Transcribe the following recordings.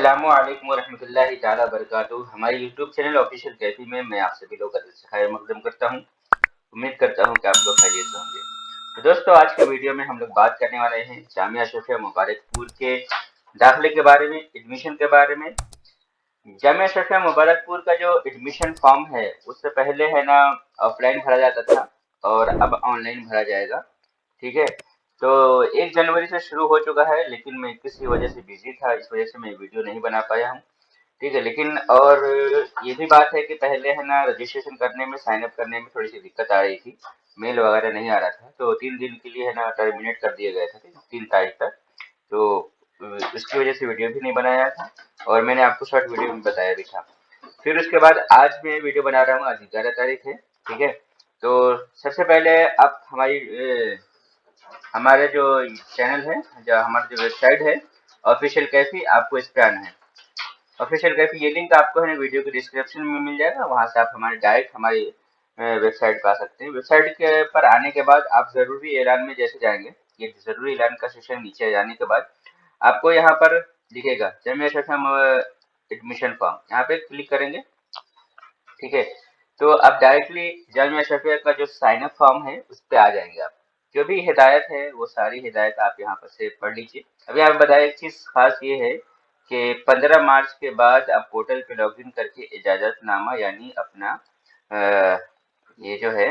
अस्सलामुअलैकुम वरहमतुल्लाहि ताला बरकातुहू। हमारे यूट्यूब चैनल ऑफिशियल कैफी में मैं आप सभी लोग का दिल से खैर मकदम करता हूँ। उम्मीद करता हूँ कि आप लोग खैरियत से होंगे। तो दोस्तों, आज के वीडियो में हम लोग बात करने वाले हैं जामिया अशरफिया मुबारकपुर के दाखिले के बारे में, एडमिशन के बारे में। जामिया अशरफिया मुबारकपुर का जो एडमिशन फॉर्म है उससे पहले है ना ऑफलाइन भरा जाता था और अब ऑनलाइन भरा जाएगा। ठीक है, तो 1 जनवरी से शुरू हो चुका है, लेकिन मैं किसी वजह से बिजी था, इस वजह से मैं वीडियो नहीं बना पाया हूँ। ठीक है, लेकिन और ये भी बात है कि पहले है ना रजिस्ट्रेशन करने में, साइन अप करने में थोड़ी सी दिक्कत आ रही थी, मेल वगैरह नहीं आ रहा था, तो 3 दिन के लिए है ना टर्मिनेट कर दिया गया था, 3 तारीख तक। तो इसकी वजह से वीडियो भी नहीं बनाया था और मैंने आपको शॉर्ट वीडियो में बताया भी था। फिर उसके बाद आज मैं वीडियो बना रहा हूँ, आज 11 तारीख है। ठीक है, तो सबसे पहले आप हमारे जो चैनल है, जो हमारी जो वेबसाइट है ऑफिशियल कैफी, आपको इस पे आना है। ऑफिशियल कैफी ये लिंक आपको है ना वीडियो के डिस्क्रिप्शन में मिल जाएगा, वहां से आप हमारे डायरेक्ट हमारी वेबसाइट पे आ सकते हैं। वेबसाइट के पर आने के बाद आप जरूरी ऐलान में जैसे जाएंगे, ये जरूरी ऐलान का सेक्शन नीचे जाने के बाद आपको यहाँ पर दिखेगा जामिया अशरफिया एडमिशन फॉर्म, यहाँ पे क्लिक करेंगे। ठीक है, तो आप डायरेक्टली जामिया अशरफिया का जो साइन अप फॉर्म है उस पे आ जाएंगे। आप जो भी हिदायत है वो सारी हिदायत आप यहाँ पर से पढ़ लीजिए। अभी आप बताया, एक चीज खास ये है कि 15 मार्च के बाद आप पोर्टल पे लॉगिन करके इजाजतनामा यानी अपना ये जो है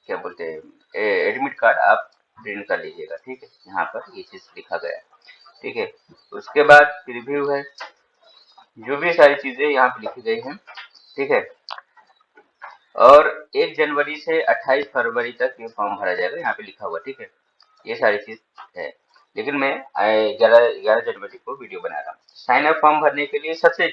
क्या बोलते हैं एडमिट कार्ड आप प्रिंट कर लीजिएगा। ठीक है, यहाँ पर ये चीज लिखा गया है। ठीक है, उसके बाद रिव्यू है, जो भी सारी चीजें यहाँ पे लिखी गई हैं। ठीक है, और 1 जनवरी से 28 फरवरी तक ये फॉर्म भरा जाएगा, यहाँ पे लिखा हुआ। ठीक है, ये सारी चीज है, लेकिन मैं 11 जनवरी को वीडियो बना रहा हूँ। साइन अप फॉर्म भरने के लिए सबसे,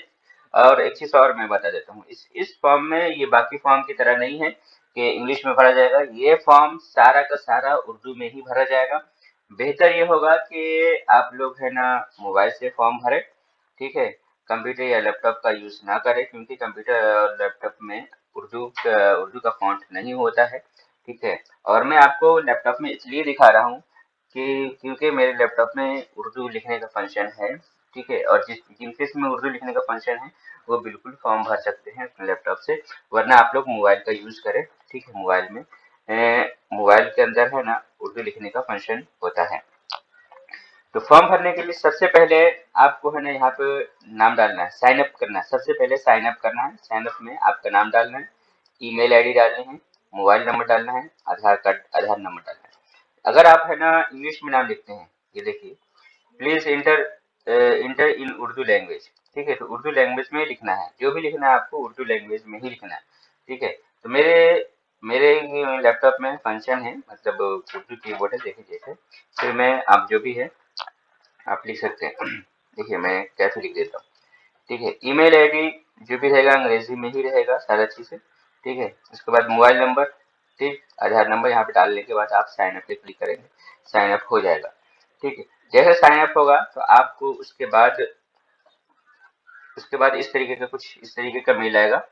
और एक चीज और मैं बता देता हूँ, इस फॉर्म में ये बाकी फॉर्म की तरह नहीं है कि इंग्लिश में भरा जाएगा। ये फॉर्म सारा का सारा उर्दू में ही भरा जाएगा। बेहतर ये होगा कि आप लोग है ना मोबाइल से फॉर्म भरें। ठीक है, कंप्यूटर या लैपटॉप का यूज ना करें, क्योंकि कंप्यूटर और लैपटॉप में उर्दू का फॉन्ट नहीं होता है। ठीक है, और मैं आपको लैपटॉप में इसलिए दिखा रहा हूँ कि क्योंकि मेरे लैपटॉप में उर्दू लिखने का फंक्शन है। ठीक है, और जिनके इसमें उर्दू लिखने का फंक्शन है वो बिल्कुल फॉर्म भर सकते हैं अपने लैपटॉप से, वरना आप लोग मोबाइल का यूज करें। ठीक है, मोबाइल के अंदर है ना उर्दू लिखने का फंक्शन होता है। तो फॉर्म भरने के लिए सबसे पहले आपको है ना यहाँ पे नाम डालना है, साइन अप करना है। सबसे पहले साइन अप करना है। साइन अप में आपका नाम डालना है, ईमेल आईडी डालनी है, मोबाइल नंबर डालना है, आधार नंबर डालना है। अगर आप है ना इंग्लिश में नाम लिखते हैं, ये देखिए, please inter in Urdu language. ठीक है, तो उर्दू लैंग्वेज में लिखना है, जो भी लिखना है आपको उर्दू लैंग्वेज में ही लिखना है। ठीक है, तो मेरे मेरे लैपटॉप में फंक्शन है, मतलब उर्दू कीबोर्ड है, देखिए जैसे। फिर मैं आप जो भी है आप लिख सकते हैं। देखिए मैं कैसे लिख देता हूँ। ठीक है, ईमेल आईडी जो भी रहेगा अंग्रेजी में ही रहेगा सारा चीजें। ठीक है, उसके बाद मोबाइल नंबर, ठीक, आधार नंबर यहाँ पे डालने के बाद आप साइन अप पे क्लिक करेंगे, साइन अप हो जाएगा। ठीक है, जैसे साइन अप होगा तो आपको उसके बाद इस तरीके का मेल आएगा,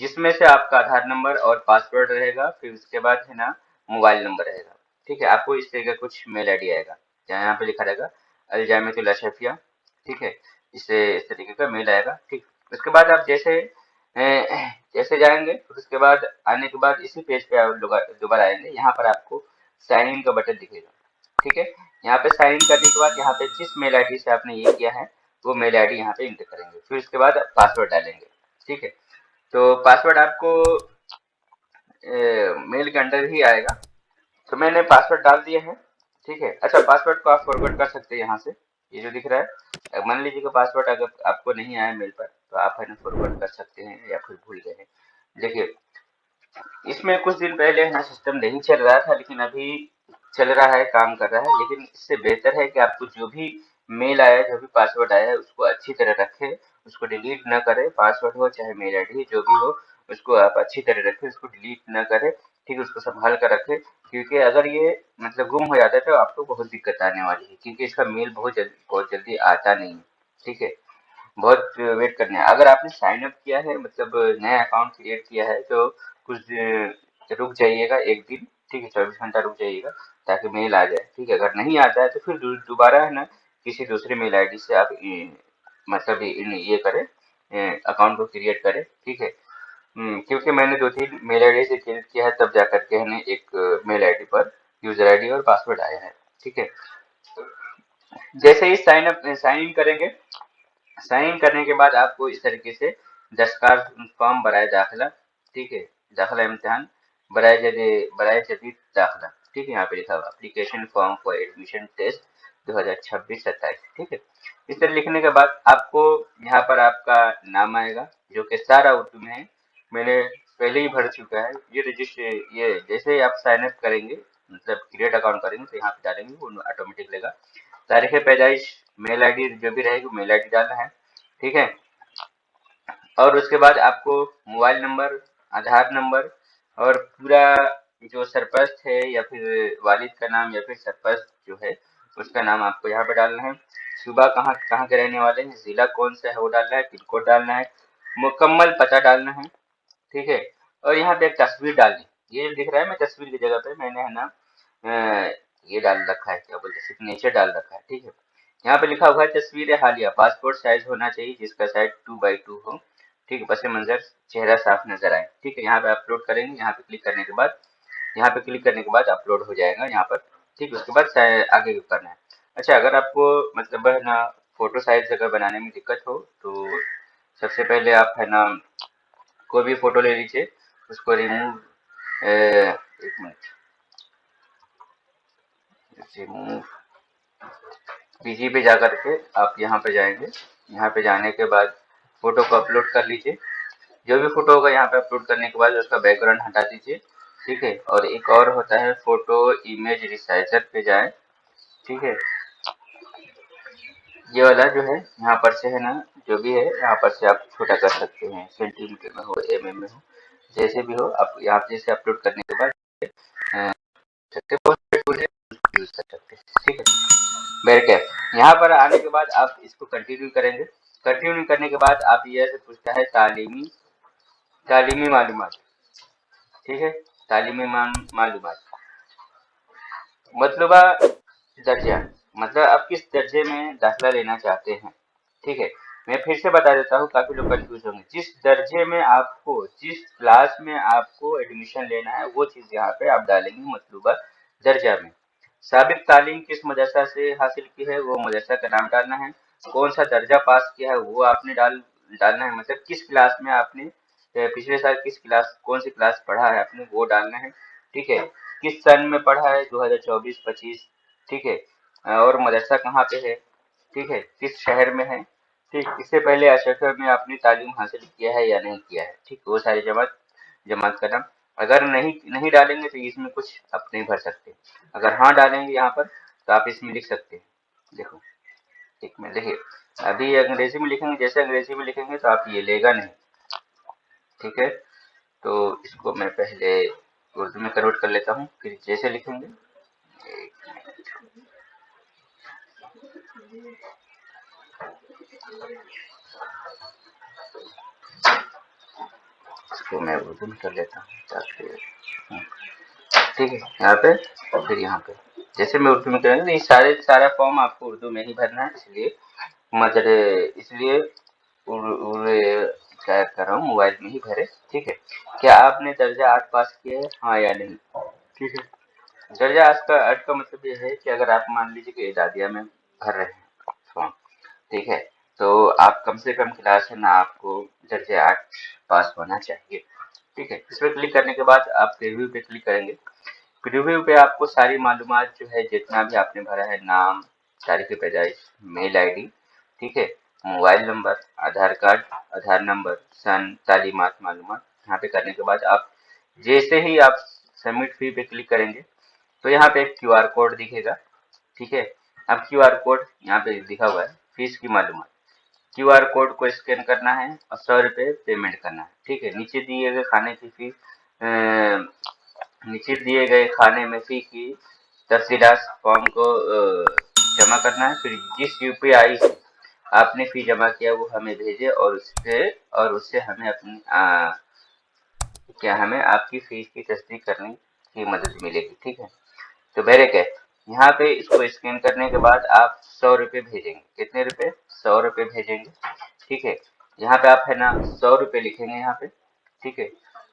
जिसमें से आपका आधार नंबर और पासवर्ड रहेगा। फिर उसके बाद है ना मोबाइल नंबर रहेगा। ठीक है, आपको इस तरीके का कुछ मेल आईडी आएगा, यहाँ पे लिखा रहेगा अल जामियातुल अशरफिया। ठीक है, इस तरीके का मेल आएगा। ठीक, उसके बाद आप जैसे जाएंगे, फिर उसके बाद आने के बाद इसी पेज पे आप दोबारा आएंगे, यहाँ पर आपको साइन इन का बटन दिखेगा। ठीक है, यहाँ पे साइन इन करने के बाद यहाँ पे जिस मेल आईडी से आपने ये किया है वो मेल आईडी यहाँ पे इंटर करेंगे, फिर उसके बाद पासवर्ड डालेंगे। ठीक है, तो पासवर्ड आपको मेल के अंदर ही आएगा। तो मैंने पासवर्ड डाल दिया है। ठीक है, अच्छा, पासवर्ड को आप फॉरवर्ड कर सकते हैं यहाँ से, ये जो दिख रहा है। मान लीजिए कि पासवर्ड अगर आपको नहीं आया मेल पर, तो आप है ना फॉरवर्ड कर सकते हैं या फिर भूल गए हैं। देखिए, इसमें कुछ दिन पहले है ना सिस्टम नहीं चल रहा था, लेकिन अभी चल रहा है, काम कर रहा है। लेकिन इससे बेहतर है कि आपको जो भी मेल आया, जो भी पासवर्ड आया है, उसको अच्छी तरह रखें, उसको डिलीट ना करें। पासवर्ड हो चाहे मेल आईडी जो भी हो, उसको आप अच्छी तरह रखें, उसको डिलीट ना करें। ठीक है, उसको संभाल कर रखें, क्योंकि अगर ये मतलब गुम हो जाता है तो आपको बहुत दिक्कत आने वाली है, क्योंकि इसका मेल बहुत जल्दी आता नहीं है। ठीक है, बहुत वेट करना है। अगर आपने साइन अप किया है, मतलब नया अकाउंट क्रिएट किया है, तो कुछ रुक जाइएगा, एक दिन। ठीक है, 24 घंटा रुक जाइएगा, ताकि मेल आ जाए। ठीक है, अगर नहीं आता है तो फिर दोबारा है ना किसी दूसरे मेल आईडी से आप मतलब ये करे, अकाउंट को क्रिएट करे, ठीक है। क्योंकि मैंने 2-3 मेल आईडी से क्रिएट किया है, तब जा करके है एक मेल आईडी पर यूजर आईडी और पासवर्ड आया है, ठीक है। जैसे ही साइन इन करेंगे, साइन इन करने के बाद आपको इस तरीके से दरखास्त फॉर्म बराए दाखिला, ठीक है, दाखिला इम्तिहान बराए जदीद दाखिला, ठीक है, यहाँ पे लिखा हुआ application form for admission test 2026-27, ठीक है। इस तरह लिखने के बाद आपको यहाँ पर आपका नाम आएगा, जो कि सारा उर्दू में है, मैंने पहले ही भर चुका है। ये जैसे ही आप साइन अप करेंगे, मतलब क्रिएट अकाउंट करेंगे, तो यहाँ पे डालेंगे वो ऑटोमेटिक लेगा। तारीख पैदाइश, मेल आईडी जो भी रहेगी मेल आईडी डालना है, ठीक है। और उसके बाद आपको मोबाइल नंबर, आधार नंबर और पूरा जो सरपंच है या फिर वालिद का नाम या फिर सरपंच जो है उसका नाम आपको यहाँ पे डालना है। सुबह कहाँ कहाँ के रहने वाले हैं, जिला कौन सा है वो डालना है, पिन कोड डालना है, मुकम्मल पता डालना है, ठीक है। और यहाँ पे एक तस्वीर डालनी, ये दिख रहा है, मैं तस्वीर की जगह पे मैंने है ना ये डाल रखा है, क्या बोलते हैं, सिग्नेचर डाल रखा है, ठीक है। यहाँ पे लिखा हुआ है तस्वीर हालिया पासपोर्ट साइज होना चाहिए, जिसका साइज 2x2 हो, ठीक है, पस मंजर चेहरा साफ नजर आए, ठीक है। यहाँ पे अपलोड करेंगे, यहाँ पे क्लिक करने के बाद, यहाँ पे क्लिक करने के बाद अपलोड हो जाएगा यहाँ पर, ठीक है। उसके बाद आगे करना है। अच्छा, अगर आपको मतलब है ना फोटो साइज अगर बनाने में दिक्कत हो, तो सबसे पहले आप है ना कोई भी फोटो ले लीजिए, उसको रिमूव, एक मिनट, रिमूव पीजी पे जा करके आप यहाँ पे जाएंगे, यहाँ पे जाने के बाद फोटो को अपलोड कर लीजिए। जो भी फोटो होगा यहाँ पे अपलोड करने के बाद उसका बैकग्राउंड हटा दीजिए, ठीक है। और एक और होता है फोटो इमेज रिसाइजर पे जाए, ठीक है। ये वाला जो है यहाँ पर से है ना, जो भी है यहाँ पर से आप छोटा कर सकते हैं, सेंटीमीटर में हो, mm में हो, जैसे भी हो आप यहाँ जैसे अपलोड करने के बाद यूज कर सकते हैं, ठीक है। बैरकैप यहाँ पर आने के बाद आप इसको कंटिन्यू करेंगे। कंटिन्यू करने के बाद आप ये से पूछता है तालीमी मालूमात, ठीक है, तालीमी मालूमात, मतलबा दर्जा, मतलब आप किस दर्जे में दाखिला लेना चाहते हैं, ठीक है। मैं फिर से बता देता हूँ, काफी लोग कंफ्यूज होंगे। जिस दर्जे में आपको, जिस क्लास में आपको एडमिशन लेना है, वो चीज यहाँ पे आप डालेंगे मतलूबा दर्जा में। साबिक तालीम किस मदरसा से हासिल की है, वो मदरसा का नाम डालना है। कौन सा दर्जा पास किया है वो आपने डालना है, मतलब किस क्लास में आपने पिछले साल किस क्लास, कौन सी क्लास पढ़ा है आपने, वो डालना है, ठीक है। किस सन में पढ़ा है, 2024-25, ठीक है। और मदरसा कहाँ पे है, ठीक है, किस शहर में है, ठीक। इससे पहले अशरफ में आपने तालीम हासिल किया है या नहीं किया है, ठीक। वो सारी जमात का नाम। अगर नहीं नहीं डालेंगे तो इसमें कुछ आप नहीं भर सकते। अगर हाँ डालेंगे यहाँ पर तो आप इसमें लिख सकते हैं, देखो, एक में देखिए, अभी अंग्रेजी में लिखेंगे, जैसे अंग्रेजी में लिखेंगे तो आप ये लेगा नहीं, ठीक है। तो इसको मैं पहले उर्दू में कन्वर्ट कर लेता हूँ, फिर जैसे लिखेंगे, इसको मैं उर्दू में कर लेता हूँ ताकि, ठीक है, यहाँ पे फिर यहाँ पे जैसे मैं उर्दू में करेंगे, तो ये सारा फॉर्म आपको उर्दू में ही भरना है, इसलिए मतलब इसलिए क्या कर रहा हूँ, मोबाइल में ही भरे, ठीक है। क्या आपने दर्जा 8 पास किया है, हाँ या नहीं, ठीक है। दर्जा 8 का मतलब ये है कि अगर आप मान लीजिए कि एदादिया में भर रहे हैं फॉर्म, ठीक है, तो आप कम से कम क्लास है ना आपको दर्जे 8 पास होना चाहिए, ठीक है। इस पर क्लिक करने के बाद आप प्रीव्यू पे क्लिक करेंगे। प्रीव्यू पे आपको सारी मालूमात जो है, जितना भी आपने भरा है, नाम, तारीख पैदाइश, मेल आईडी, ठीक है, मोबाइल नंबर, आधार कार्ड, आधार नंबर, सन, तालीमात, मालूमात, यहाँ पे करने के बाद आप जैसे ही आप सबमिट फी पे क्लिक करेंगे, तो यहाँ पे एक क्यूआर कोड दिखेगा, ठीक है। अब क्यूआर कोड यहाँ पे लिखा हुआ है फीस की मालूमात, क्यूआर कोड को स्कैन करना है और 100 रुपये पेमेंट करना है, ठीक है। नीचे दिए गए खाने की फी, नीचे दिए गए खाने में फी की तफसीलात फॉर्म को जमा करना है। फिर जिस यूपीआई से आपने फी जमा किया वो हमें भेजे, और उससे हमें अपनी क्या हमें आपकी फीस की तस्दीक करने की मदद मिलेगी, ठीक है। तो बैरक है, यहाँ पे इसको स्कैन करने के बाद आप 100 रुपये भेजेंगे। कितने रुपए? 100 रुपये भेजेंगे। ठीक है, यहाँ पे आप है ना 100 रुपये लिखेंगे यहाँ पे। ठीक है,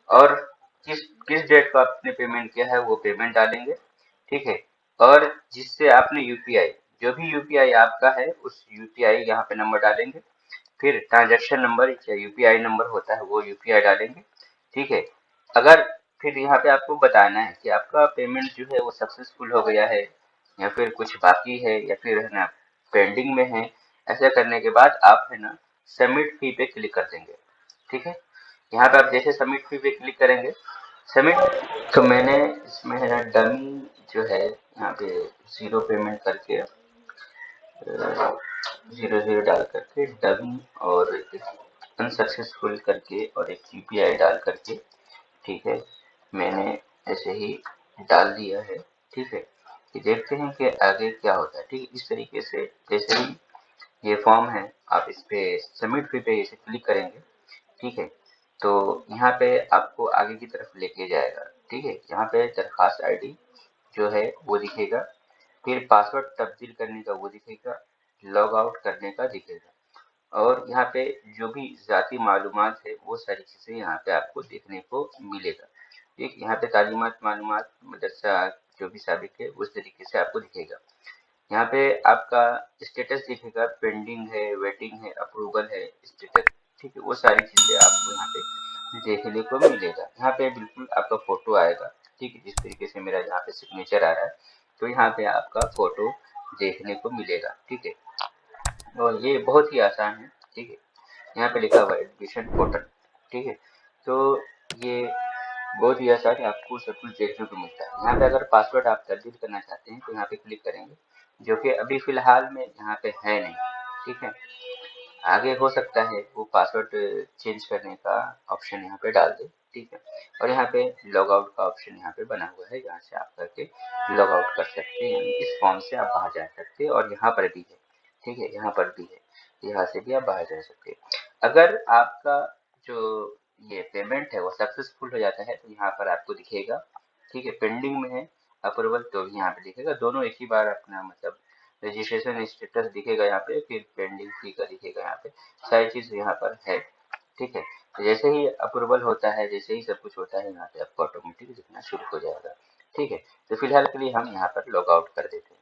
और किस किस डेट को आपने पेमेंट किया है वो पेमेंट डालेंगे। ठीक है, और जिससे आपने यूपीआई, जो भी यूपीआई आपका है उस यूपीआई यहाँ पे नंबर डालेंगे। फिर ट्रांजैक्शन नंबर या यूपीआई नंबर होता है वो यूपीआई डालेंगे। ठीक है, अगर फिर यहाँ पे आपको बताना है कि आपका पेमेंट जो है वो सक्सेसफुल हो गया है या फिर कुछ बाकी है या फिर है ना पेंडिंग में है। ऐसा करने के बाद आप है ना सबमिट फी पे क्लिक कर देंगे। ठीक है, यहाँ पे आप जैसे सबमिट फी पे क्लिक करेंगे, सबमिट, तो मैंने इसमें है ना डमी जो है यहाँ पे जीरो पेमेंट करके 00 डाल करके डमी और अनसक्सेसफुल करके और एक यूपीआई डाल करके, ठीक है, मैंने ऐसे ही डाल दिया है। ठीक है, कि देखते हैं कि आगे क्या होता है। ठीक है, इस तरीके से जैसे ही ये फॉर्म है आप इस पे सबमिट पे इसे क्लिक करेंगे। ठीक है, तो यहाँ पे आपको आगे की तरफ लेके जाएगा। ठीक है, यहाँ पे दरखास्त आईडी जो है वो दिखेगा, फिर पासवर्ड तब्दील करने का वो दिखेगा, लॉग आउट करने का दिखेगा, और यहाँ पे जो भी ज़ाती मालूमात है वो सारी चीज़ें यहाँ पे आपको देखने को मिलेगा। ठीक, यहाँ पे तालीमात मालूमात मदरसा जो भी साबिक है उस तरीके से आपको दिखेगा। यहाँ पे आपका स्टेटस दिखेगा, पेंडिंग है, वेटिंग है, अप्रूवल है, स्टेटस। ठीक है, वो सारी चीज़ें आपको यहाँ पे देखने को मिलेगा। यहाँ पे बिल्कुल आपका फोटो आएगा। ठीक है, जिस तरीके से मेरा यहाँ पे सिग्नेचर आ रहा है तो यहाँ पे आपका फोटो देखने को मिलेगा। ठीक है, और ये बहुत ही आसान है। ठीक है, यहाँ पे लिखा हुआ है एडमिशन पोर्टल। ठीक है, तो ये बहुत ही आसान है, आपको सब कुछ देखने को मिलता है। यहाँ पे अगर पासवर्ड आप तब्दील करना चाहते हैं तो यहाँ पे क्लिक करेंगे, जो कि अभी फिलहाल में यहाँ पे है नहीं। ठीक है, आगे हो सकता है वो पासवर्ड चेंज करने का ऑप्शन यहाँ पे डाल दे। ठीक है, और यहाँ पे लॉग आउट का ऑप्शन यहाँ पे बना हुआ है, यहाँ से आप करके लॉग आउट कर सकते हैं, यानी इस फॉर्म से आप बाहर जा सकते हैं। और यहाँ पर भी है, ठीक है, यहाँ पर भी है, यहाँ से भी आप बाहर जा सकते हैं। अगर आपका जो ये पेमेंट है वो सक्सेसफुल हो जाता है तो यहाँ पर आपको दिखेगा। ठीक है, पेंडिंग में है अप्रूवल तो भी यहाँ पे दिखेगा, दोनों एक ही बार अपना मतलब रजिस्ट्रेशन स्टेटस दिखेगा यहाँ पे, फिर पेंडिंग फी का दिखेगा यहाँ पे, सारी चीज यहाँ पर है। ठीक है, तो जैसे ही अप्रूवल होता है, जैसे ही सब कुछ होता है, यहाँ पे आपको ऑटोमेटिक दिखना शुरू हो जाएगा। ठीक है, तो फिलहाल के लिए हम यहाँ पर लॉग आउट कर देते हैं।